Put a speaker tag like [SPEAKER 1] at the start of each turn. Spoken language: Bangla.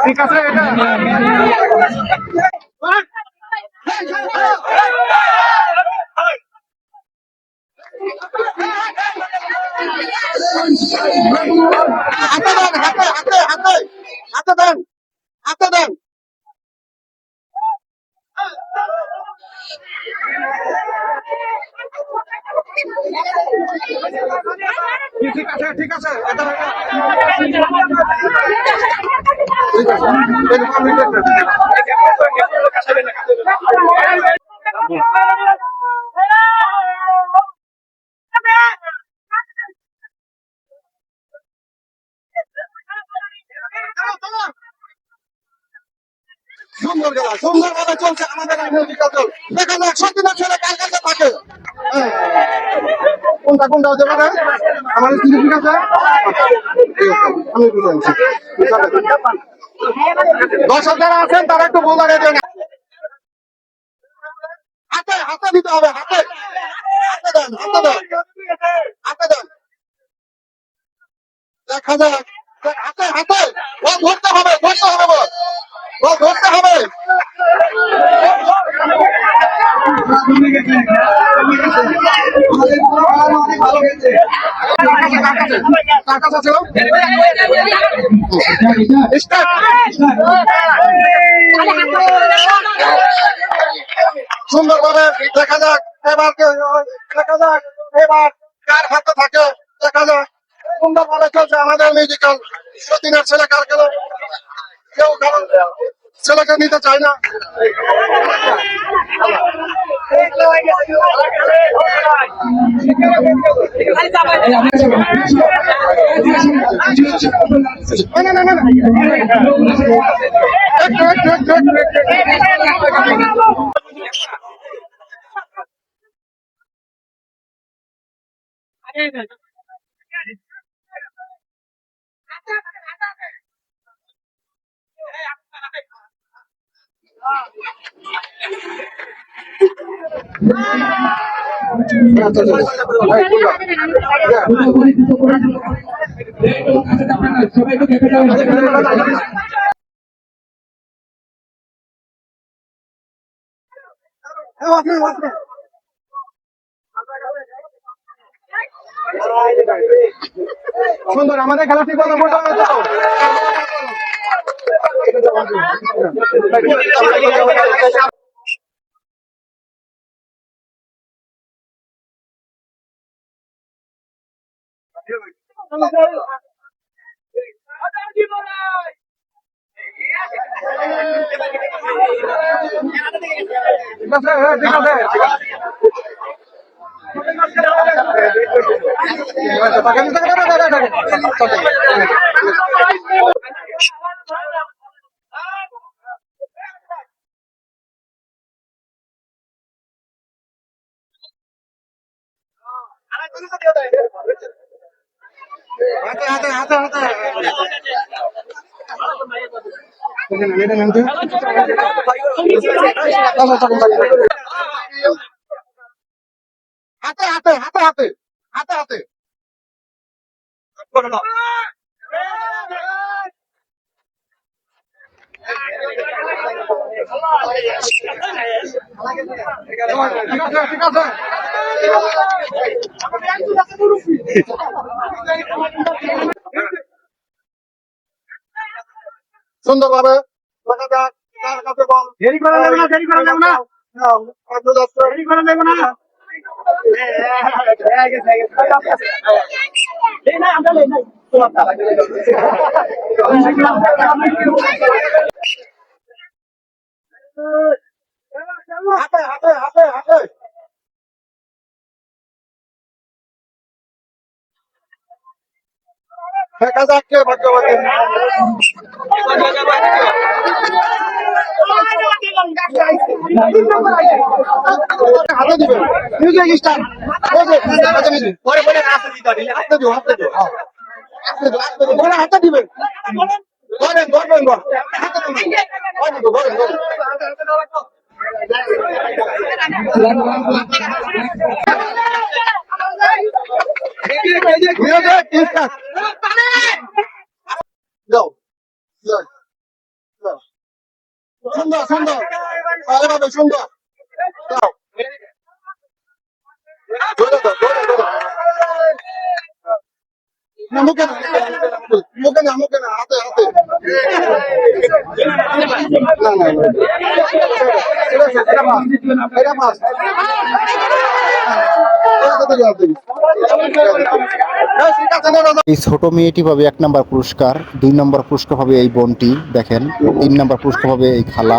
[SPEAKER 1] ঠিক আছে এটা হাতে দেন, হাতে হাতে হাতে হাতে দেন, হাতে দেন। ঠিক আছে ঠিক আছে সুন্দর খেলা, সুন্দরভাবে চলছে আমাদের মিউজিক্যাল দল। দেখা যাক সত্যিকার ছেলে কার কাছে থাকে। কোনটা কোনটা হতে পারে আমাদের ঠিক আছে। আমি দর্শক যারা আছেন তারা একটু বল লাগে দেন। হাতে হাতে দিতে হবে, হাতে হাতে দেন, হাতে দেন, হাতে দেন। দেখা যাক হাতে হাতে বল ধরতে হবে, ধরতে হবে, বল বল ধরতে হবে। সুন্দরভাবে দেখা যাক এবার, দেখা যাক এবার কার হাতে থাকে। দেখা যাক সুন্দরভাবে চলছে আমাদের মিউজিক্যাল। সতীনের ছেলে কার গেল, কেউ কারণ ছেলেকে নিতে চায় না। সুন্দর আমাদের খেলা ঠিক মতো হাতে হাতে হাতে হাতে হাতে হাতে হাতে হাতে হাতে হাতে ঠিক আছে। সুন্দরভাবে দেখা যাক কার কাছে বল। দেরি করা যাবে না, দেরি করা যাবে না, দেরি করা যাবে না। হাতে হাতে হাতে হাতে দেখা যাক কে ভাগ্যবান। হাতে দিবেন মিউজিক স্টার্ট পরে পরে হাতে দিও হাতে দিও পরে হাতে দিবেন ধরেন ধরবেন হাতে দিবেন মিউজিক স্টার্ট যাও সুন্দর সুন্দর এভাবে সুন্দর যাও ধরে দাও ধরে ধরে না মুখে না মুখে না হাতে হাতে না না এটা মাছ
[SPEAKER 2] এই ছোট মেয়েটি পাবে 1 নম্বর পুরস্কার, 2 নম্বর পুরস্কার পাবে এই বোনটি, দেখেন 3 নম্বর পুরস্কার পাবে এই খালা।